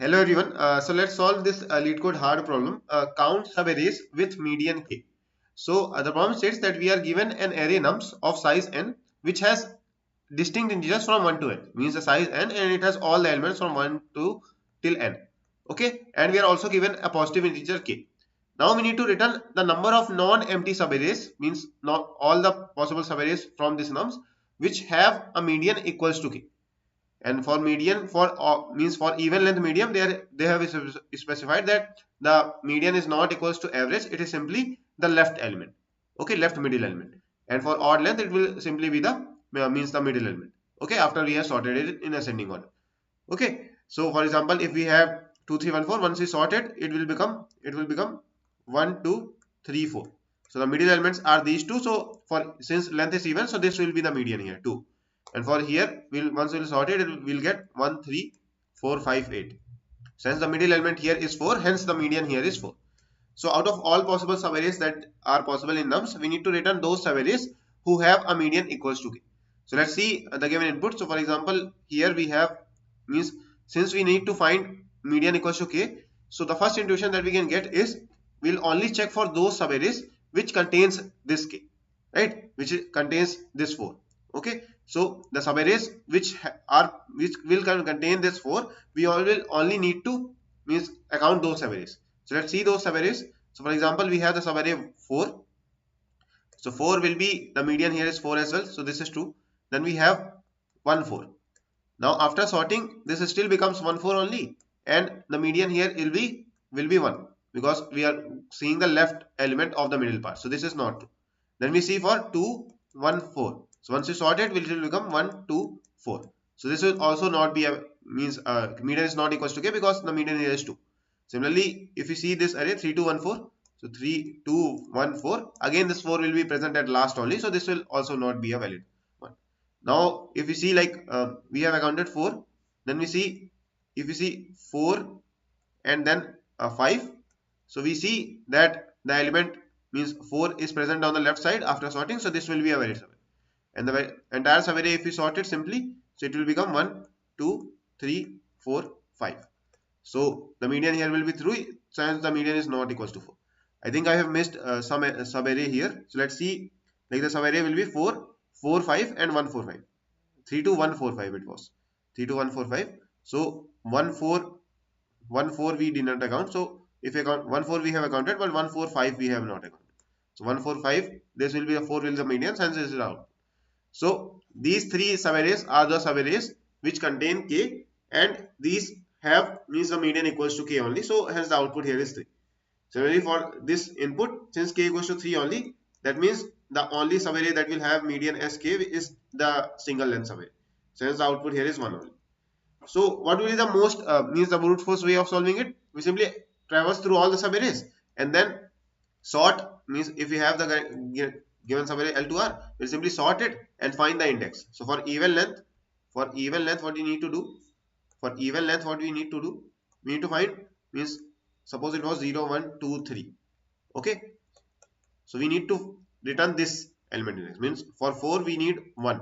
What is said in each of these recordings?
Hello everyone. So let's solve this LeetCode hard problem. Count subarrays with median k. So the problem states that we are given an array nums of size n which has distinct integers from 1 to n, means the size n, and it has all the elements from 1 to till n. Okay, and we are also given a positive integer k. Now we need to return the number of non-empty subarrays, means not all the possible subarrays from this nums which have a median equals to k. And for median, for means for even length medium, they have specified that the median is not equals to average, it is simply the left element, okay, left middle element. And for odd length it will simply be the means the middle element, okay, after we have sorted it in ascending order. Okay, so for example, if we have 2 3 1 4, once we sort it, it will become 1 2 3 4. So the middle elements are these two. So for since length is even, so this will be the median here 2. And for here, once we'll sort it, we'll get 1 3 4 5 8. Since the middle element here is 4, hence the median here is 4. So out of all possible subarrays that are possible in nums, we need to return those subarrays who have a median equals to k. So let's see the given input. So for example, here we have, means since we need to find median equals to k, so the first intuition that we can get is we'll only check for those subarrays which contains this k, right, which contains this 4. Okay, so the subarrays which will contain this 4, we will only need to means account those subarrays. So let's see those subarrays. So for example, we have the subarray 4. So 4 will be, the median here is 4 as well, so this is true. Then we have 1 4. Now after sorting, this still becomes 1 4 only, and the median here will be 1, because we are seeing the left element of the middle part, so this is not 2. Then we see for 2 1 4. So once you sort it, it will become 1 2 4. So this will also not be a means median is not equals to k, because the median here is 2. Similarly, if you see this array 3 2 1 4, so 3 2 1 4, again this 4 will be present at last only, so this will also not be a valid one. Now if you see, like we have accounted 4, then we see, if you see 4 and then 5, so we see that the element means 4 is present on the left side after sorting, so this will be a valid subarray. And the entire subarray, if we sort it simply, so it will become 1 2 3 4 5. So the median here will be 3, since the median is not equals to 4. I think I have missed some subarray here. So let's see, like the subarray will be 4 4 5 and 1 4 5. 3 2 1 4 5 it was. 3 2 1 4 5. So 1 4 we did not account. So if we account 1 4 we have accounted, but 1 4 5 we have not accounted. So 1 4 5, this will be a 4 will be the median, hence this is out. So these three subarrays are the subarrays which contain k, and these have means the median equals to k only, so hence the output here is 3. Similarly for this input, since k equals to 3 only, that means the only subarray that will have median as k is the single length subarray. So hence the output here is 1 only. So what will be the most means the brute force way of solving it? We simply traverse through all the subarrays and then sort, means if we have the given subarray L2R, we'll simply sort it and find the index. So for even length, what we need to do? For even length, what we need to do? We need to find, means suppose it was 0 1 2 3. Okay, so we need to return this element index, means for 4 we need 1.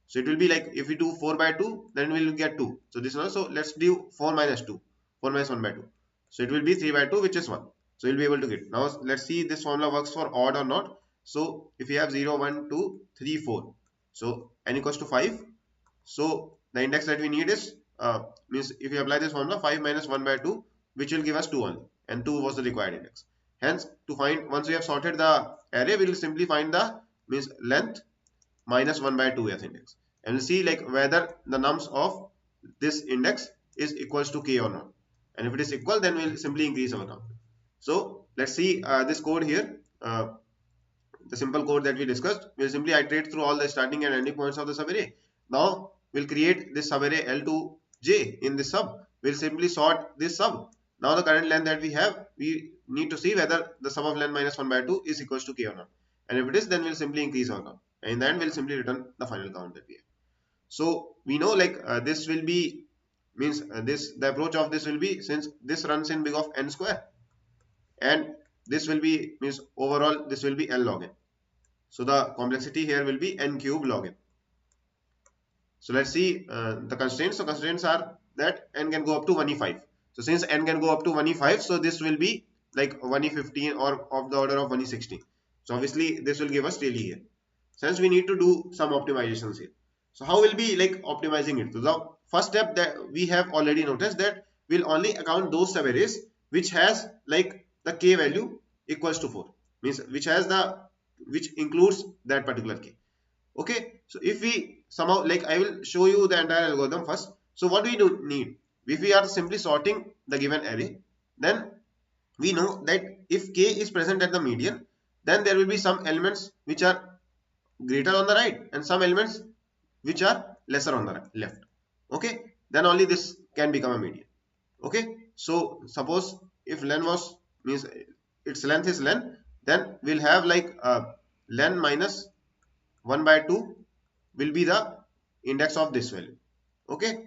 So it will be like, if we do 4 by 2, then we will get 2. So this one, so let's do 4 minus 2, 4 minus 1 by 2. So it will be 3 by 2, which is 1. So you'll be able to get. Now let's see this formula works for odd or not. So if you have 0 1 2 3 4, so n equals to 5. So the index that we need is means if you apply this formula, 5 minus 1 by 2, which will give us 2 only, and 2 was the required index. Hence to find, once we have sorted the array, we will simply find the means length minus 1 by 2 as index, and we'll see like whether the nums of this index is equals to k or not. And if it is equal, then we'll simply increase our count. So let's see this code here, the simple code that we discussed. We'll simply iterate through all the starting and ending points of the subarray. Now we'll create this subarray L2J in this sub. We'll simply sort this sub. Now the current length that we have, we need to see whether the sum of length minus 1 by 2 is equals to k or not. And if it is, then we'll simply increase our count. And in the end, we'll simply return the final count that we have. So we know like this will be, means the approach of this will be, since this runs in big of n square, and this will be, means overall this will be n log n. So the complexity here will be n cube log n. So let's see the constraints. So constraints are that n can go up to 1e5. So since n can go up to 1e5, so this will be like 1e15 or of the order of 1e16. So obviously this will give us really here. Since we need to do some optimizations here. So how will be like optimizing it? So the first step that we have already noticed that we'll only account those subarrays which has like the k value equals to 4, means which includes that particular k. Okay, so if we somehow, like, I will show you the entire algorithm first. So what we do need, if we are simply sorting the given array, then we know that if k is present at the median, then there will be some elements which are greater on the right and some elements which are lesser on the left. Okay, then only this can become a median. Okay, so suppose if len was, means its length is len, then we'll have like len minus 1 by 2 will be the index of this value. Okay,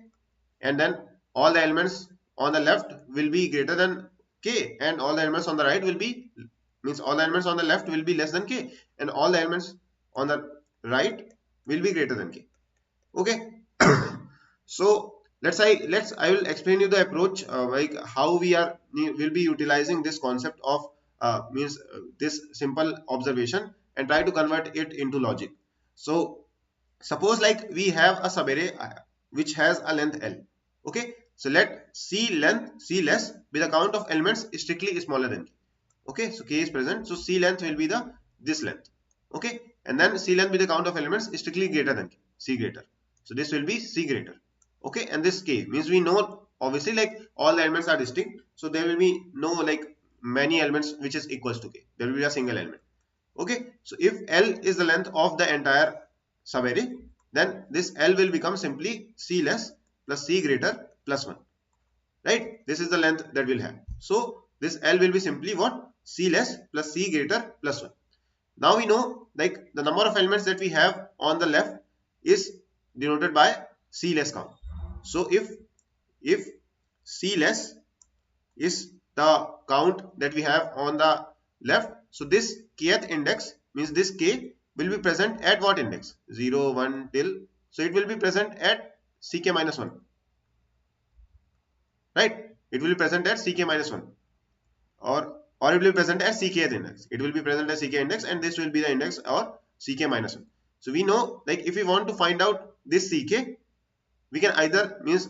and then all the elements on the left will be greater than k, and all the elements on the right will be, means all the elements on the left will be less than k, and all the elements on the right will be greater than k. Okay. So I will explain you the approach, like how we will be utilizing this concept of means this simple observation and try to convert it into logic. So suppose like we have a subarray which has a length L. Okay, so let C length C less be the count of elements strictly smaller than k. Okay, so k is present, so C length will be the this length. Okay, and then C length be the count of elements strictly greater than k, C greater. So this will be C greater. Okay, and this k means we know obviously like all the elements are distinct, so there will be no like many elements which is equals to k. There will be a single element. Okay, so if L is the length of the entire subarray, then this L will become simply C less plus C greater plus 1. Right? This is the length that we'll have. So this L will be simply what? C less plus C greater plus 1. Now we know like the number of elements that we have on the left is denoted by C less count. So if C less is the count that we have on the left, so this kth index means this k will be present at what index? 0, 1 till, so it will be present at ck minus 1, right? It will be present at ck minus 1, or it will be present as ckth index. It will be present as ck index, and this will be the index or ck minus 1. So we know like if we want to find out this ck, we can either, means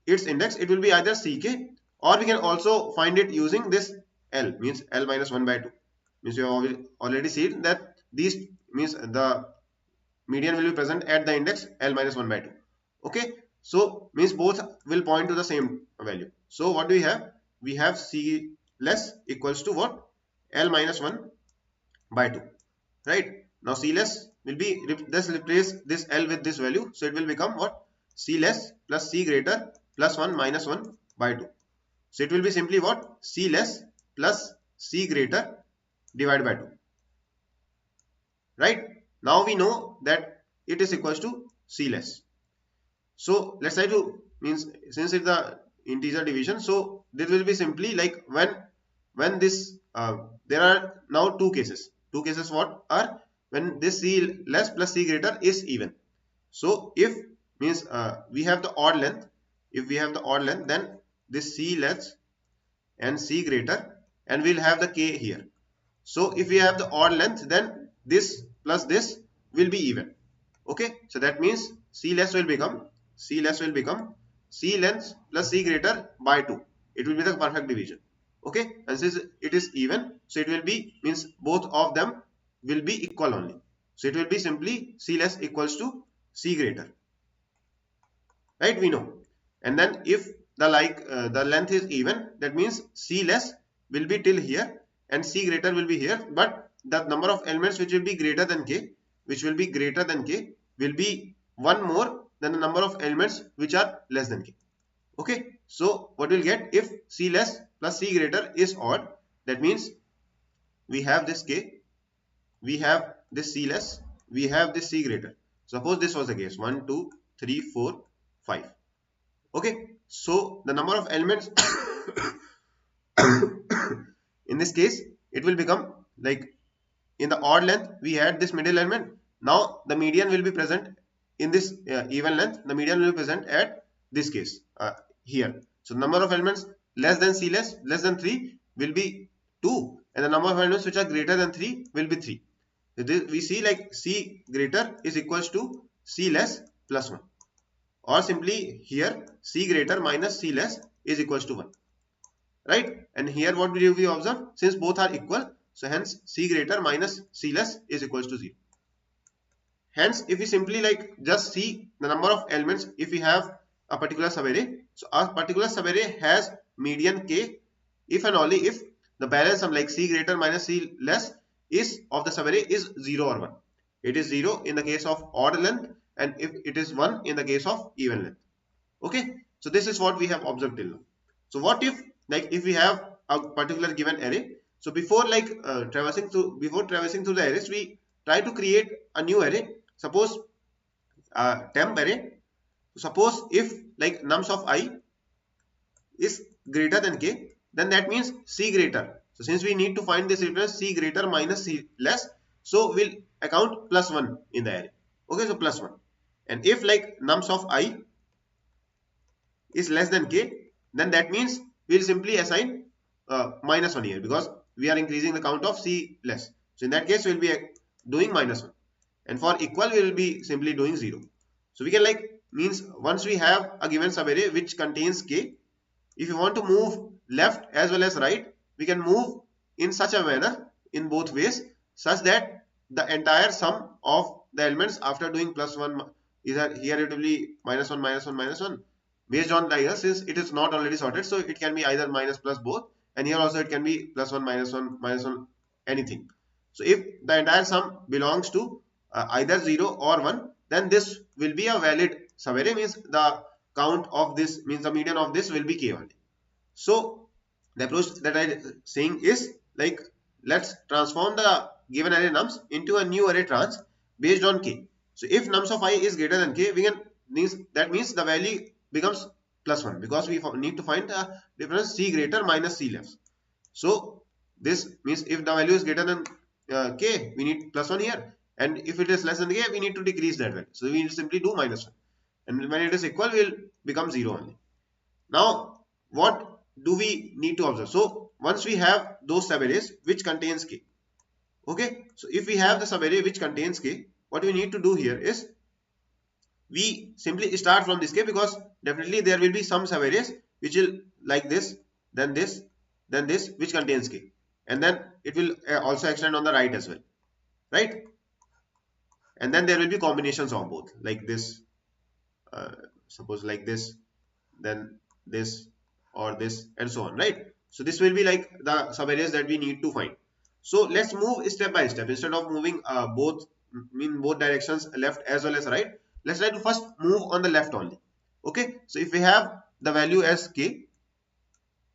its index, it will be either ck, or we can also find it using this L, means L minus 1 by 2. Means you have already seen that these, means the median will be present at the index L minus 1 by 2. Okay, so means both will point to the same value. So what do we have? We have C less equals to what? L minus 1 by 2. Right? Now C less will be, let's replace this L with this value. So it will become what? C less plus C greater plus 1 minus 1 by 2. So it will be simply what? C less plus C greater divided by 2. Right? Now we know that it is equals to C less. So let's try to, means since it's the integer division, so this will be simply like when this there are now two cases. Two cases what are? When this C less plus C greater is even. So if, means we have the odd length, if we have the odd length, then this C less and C greater, and we'll have the k here. So if we have the odd length, then this plus this will be even. Okay, so that means C less will become C length plus C greater by 2. It will be the perfect division. Okay, and since it is even, so it will be, means both of them will be equal only. So it will be simply C less equals to C greater. Right, we know. And then if the length is even, that means C less will be till here and C greater will be here, but the number of elements which will be greater than k, will be one more than the number of elements which are less than k. Okay, so what we'll get, if C less plus C greater is odd, that means we have this k, we have this C less, we have this C greater. Suppose this was the case, 1, 2, 3, 4, 5. Okay, so the number of elements in this case, it will become like in the odd length we had this middle element. Now the median will be present in this even length. The median will be present at this case here. So number of elements less than C less than 3 will be 2, and the number of elements which are greater than 3 will be 3. So this, we see like C greater is equals to C less plus 1, or simply here C greater minus C less is equals to 1, right? And here what will we observe? Since both are equal, so hence C greater minus C less is equals to 0. Hence, if we simply like just see the number of elements, if we have a particular subarray, so a particular subarray has median k if and only if the balance sum like C greater minus C less is of the subarray is 0 or 1. It is 0 in the case of odd length, and if it is 1 in the case of even length. Okay, so this is what we have observed till now. So what if like if we have a particular given array, so before like traversing through the arrays, we try to create a new array. Suppose temp array. Suppose if like nums of I is greater than k, then that means C greater. So since we need to find this reference C greater minus C less, so we'll account plus 1 in the array. Okay, so plus 1. And if like nums of I is less than k, then that means we'll simply assign minus 1 here, because we are increasing the count of C less. So in that case, we'll be doing minus 1. And for equal, we will be simply doing 0. So we can like means once we have a given subarray which contains k, if you want to move left as well as right, we can move in such a manner in both ways, such that the entire sum of the elements after doing plus 1 is here it will be minus 1 minus 1 minus 1, based on the here, since it is not already sorted, so it can be either minus plus both, and here also it can be plus 1 minus 1 anything. So if the entire sum belongs to either 0 or 1, then this will be a valid subarray, means the count of this means the median of this will be k only. So the approach that I am saying is like let's transform the given array nums into a new array trans based on k. So if nums of I is greater than k, we can that means the value becomes plus 1, because we need to find the difference C greater minus C less. So this means if the value is greater than k, we need plus 1 here, and if it is less than k, we need to decrease that value. So we simply do minus 1, and when it is equal, we will become 0 only. Now what do we need to observe? So once we have those subarrays which contains k, okay, so if we have the subarray which contains k, what we need to do here is we simply start from this k, because definitely there will be some subarrays which will like this, then this, then this, which contains k, and then it will also extend on the right as well, right? And then there will be combinations of both, like this, suppose like this, then this, or this, and so on, right? So this will be like the subarrays that we need to find. So let's move step by step. Instead of moving both directions, left as well as right, let's try to first move on the left only. Okay, so if we have the value as k,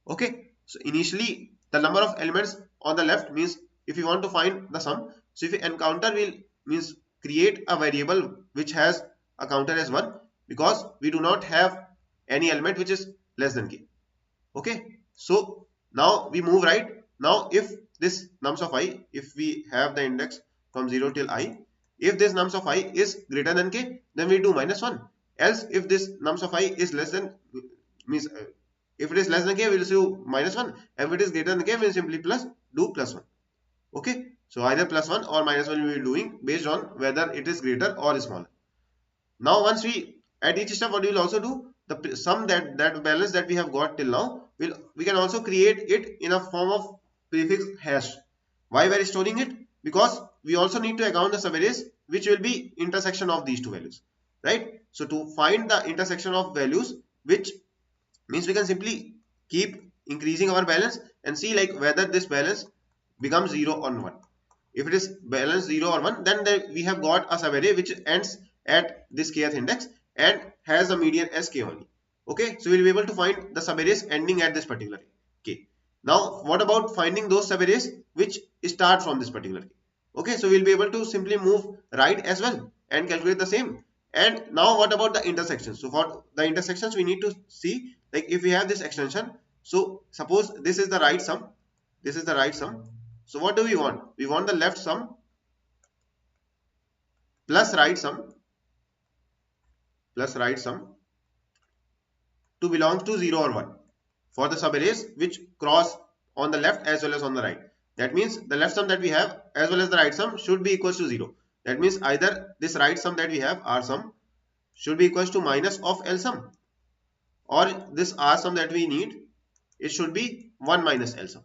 okay, so initially the number of elements on the left means if you want to find the sum, so if we encounter, will means create a variable which has a counter as 1, because we do not have any element which is less than k. Okay, so now we move right. Now if this nums of I, if we have the index from 0 till I, if this nums of I is greater than k, then we do minus 1. Else if this nums of I is less than, means if it is less than k, we will do minus 1. If it is greater than k, we will simply do plus 1. Okay, so either plus 1 or minus 1 we will be doing based on whether it is greater or smaller. Now once we at each step, what we will also do, the sum that balance that we have got till now, we can also create it in a form of prefix hash. Why we are storing it? Because we also need to account the subarrays which will be intersection of these two values, right? So to find the intersection of values, which means we can simply keep increasing our balance and see like whether this balance becomes 0 or 1. If it is balance 0 or 1, then we have got a subarray which ends at this kth index and has a median as k only. Okay, so we will be able to find the subarrays ending at this particular k. Now what about finding those subarrays which start from this particular k? Okay, so we will be able to simply move right as well and calculate the same. And now what about the intersections? So for the intersections, we need to see like if we have this extension, so suppose this is the right sum, this is the right sum. So what do we want? We want the left sum plus right sum to belong to 0 or 1. for the subarrays which cross on the left as well as on the right. That means the left sum that we have as well as the right sum should be equals to 0. That means either this right sum that we have, R sum, should be equals to minus of L sum, or this R sum that we need, it should be 1 minus L sum.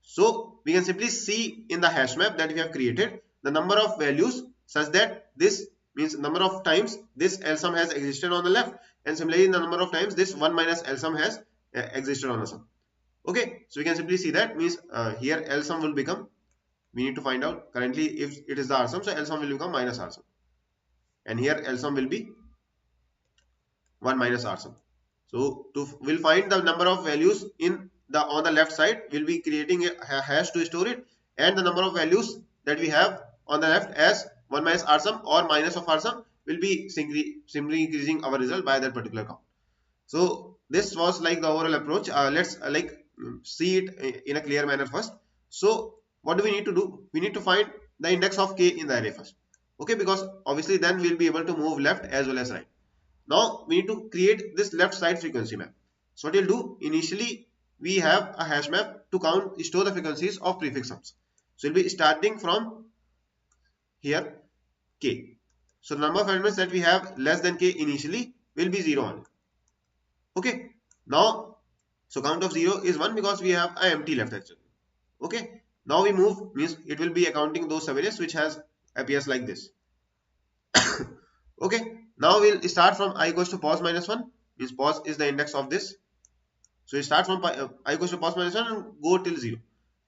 So we can simply see in the hash map that we have created the number of values such that this means number of times this L sum has existed on the left, and similarly the number of times this 1 minus L sum has existed on the sum. Okay, so we can simply see that means here L sum will become, we need to find out currently if it is the R sum, so L sum will become minus R sum, and here L sum will be 1 minus R sum. So we'll find the number of values in the on the left side, we'll be creating a hash to store it, and the number of values that we have on the left as 1 minus R sum or minus of R sum will be simply increasing our result by that particular count. So this was like the overall approach. Let's see it in a clear manner first. So what do we need to do? We need to find the index of k in the array first. Okay, because obviously then we'll be able to move left as well as right. Now we need to create this left side frequency map. So what we'll do, initially we have a hash map to store the frequencies of prefix sums. So we'll be starting from here k. So the number of elements that we have less than k initially will be 0 only. Okay. Now, so count of 0 is 1 because we have an empty left actually. Okay. Now we move, means it will be accounting those subarrays which appears like this. Okay. Now we'll start from I equals to pos minus 1, means pos is the index of this. So we start from I equals to pos minus 1 and go till 0.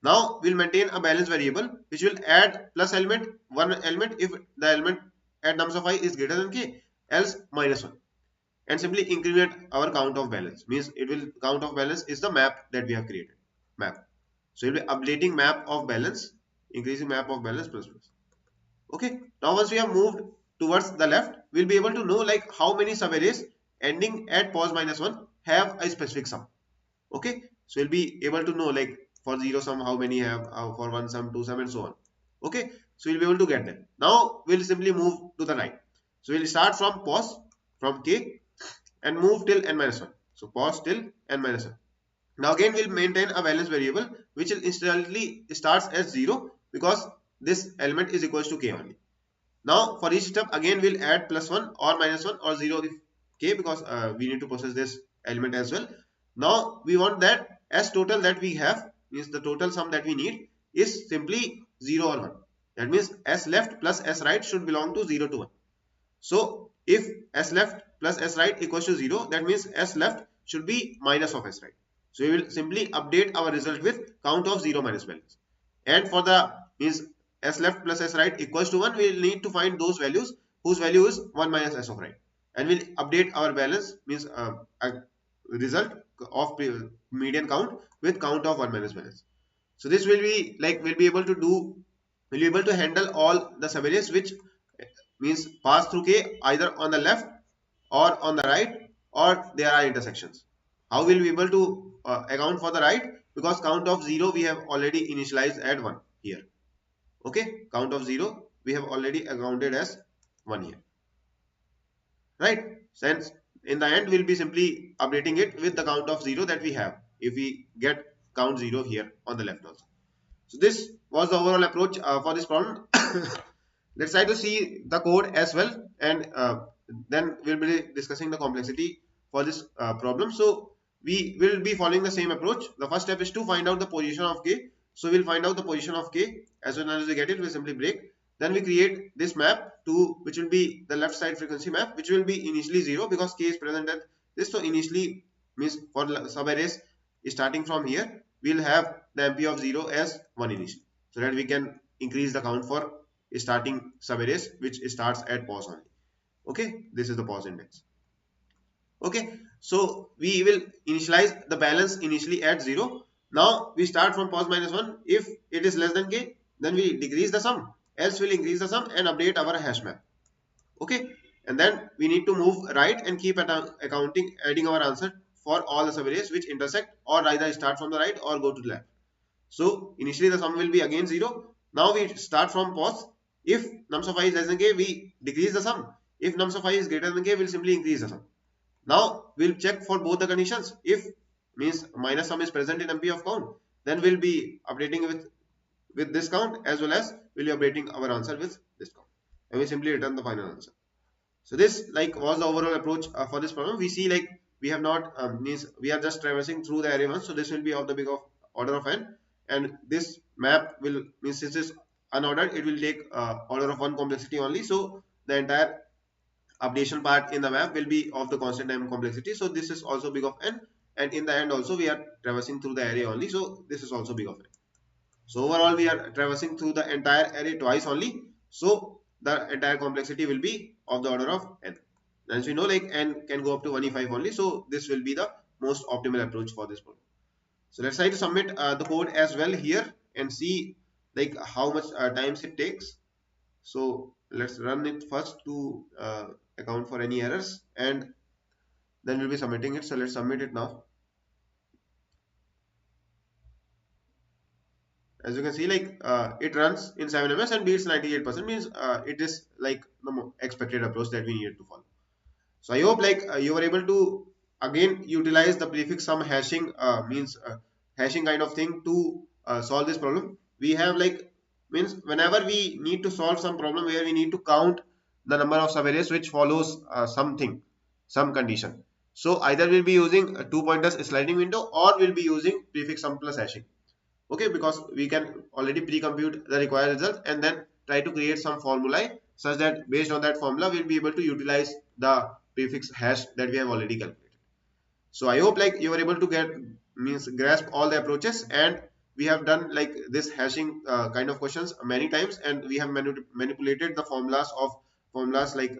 Now we'll maintain a balance variable which will add plus element, one element if the element at nums of I is greater than k, else minus 1. And simply increment our count of balance, means it will count of balance is the map that we have created, map. So we'll be updating map of balance, increasing map of balance plus plus. Okay. Now once we have moved towards the left, we'll be able to know like how many subarrays ending at pos minus 1 have a specific sum. Okay. So we'll be able to know like for 0 sum how many have, for 1 sum, 2 sum and so on. Okay. So we'll be able to get them. Now we'll simply move to the right. So we'll start from pos, from k, and move till n minus 1. So pos till n minus 1. Now again we'll maintain a balance variable which will instantly starts as 0 because this element is equals to k only. Now for each step again we'll add plus 1 or minus 1 or 0 if k, because we need to process this element as well. Now we want that as total that we have, means the total sum that we need is simply 0 or 1. That means s left plus s right should belong to 0 to 1. So if s left plus s right equals to 0, that means s left should be minus of s right. So we will simply update our result with count of 0 minus balance. And for the means s left plus s right equals to 1, we will need to find those values whose value is 1 minus s of right. And we'll update our balance, means a result of median count with count of 1 minus balance. So this will be like we'll be able to handle all the subarrays which means pass through k either on the left or on the right, or there are intersections. How will we be able to account for the right? Because count of 0 we have already initialized at 1 here. Okay, count of 0 we have already accounted as 1 here. Right? Since in the end we'll be simply updating it with the count of 0 that we have if we get count 0 here on the left also. So this was the overall approach for this problem. Let's try to see the code as well, and then we'll be discussing the complexity for this problem. So we will be following the same approach. The first step is to find out the position of k. So we'll find out the position of k. As soon as we get it, we'll simply break. Then we create this map which will be the left side frequency map, which will be initially 0 because k is present at this. So initially means for subarrays starting from here, we'll have the MP of 0 as 1 initially, so that we can increase the count for starting subarrays which starts at pos only. Okay, this is the pos index. Okay, so we will initialize the balance initially at 0. Now we start from pos minus 1. If it is less than k, then we decrease the sum, else we'll increase the sum and update our hash map. Okay, and then we need to move right and keep accounting, adding our answer for all the subarrays which intersect or either start from the right or go to the left. So initially the sum will be again 0. Now we start from pos. If nums of I is less than k, we decrease the sum. If nums of I is greater than k, we'll simply increase the sum. Now we'll check for both the conditions. If means minus sum is present in MP of count, then we'll be updating with this count, as well as we'll be updating our answer with this count, and we simply return the final answer. So this like was the overall approach for this problem. We see like we have not means we are just traversing through the array 1, so this will be of the big of order of n, and this map will means since it's unordered, it will take order of 1 complexity only, so the entire updation part in the map will be of the constant time complexity, so this is also big of n, and in the end also we are traversing through the array only, so this is also big of n. So overall we are traversing through the entire array twice only, so the entire complexity will be of the order of n. As we know, like n can go up to 1e5 only, so this will be the most optimal approach for this problem. So let's try to submit the code as well here and see like how much times it takes. So let's run it first to account for any errors, and then we'll be submitting it. So let's submit it now. As you can see, like it runs in 7ms and beats 98%, means it is like the expected approach that we needed to follow. So I hope like you were able to again utilize the prefix sum hashing means hashing kind of thing to solve this problem. We have like means whenever we need to solve some problem where we need to count the number of subarrays which follows something, some condition. So either we'll be using 2 pointers sliding window, or we'll be using prefix sum plus hashing. Okay, because we can already pre-compute the required result and then try to create some formulae such that based on that formula we'll be able to utilize the prefix hash that we have already calculated. So I hope like you were able to get means grasp all the approaches, and we have done like this hashing kind of questions many times, and we have manipulated the formulas like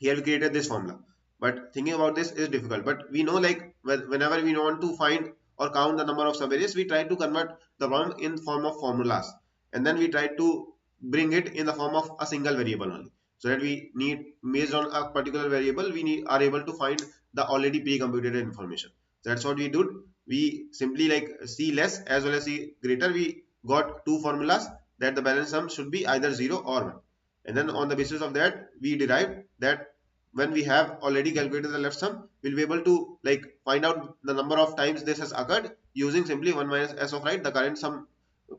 here we created this formula, but thinking about this is difficult. But we know like whenever we want to find or count the number of subarrays, we try to convert the problem in form of formulas, and then we try to bring it in the form of a single variable only, so that we need based on a particular variable are able to find the already pre-computed information. So that's what we did. We simply like C less as well as C greater, we got two formulas that the balance sum should be either 0 or 1, and then on the basis of that we derived that when we have already calculated the left sum, we'll be able to like find out the number of times this has occurred using simply 1 minus s of right. The current sum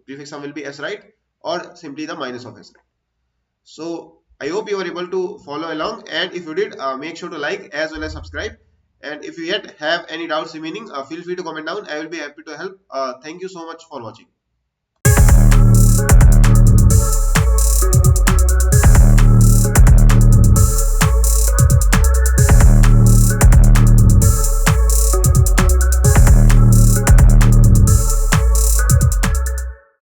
prefix sum will be s right, or simply the minus of s right. So I hope you were able to follow along, and if you did, make sure to like as well as subscribe. And if you yet have any doubts remaining, feel free to comment down. I will be happy to help. Thank you so much for watching.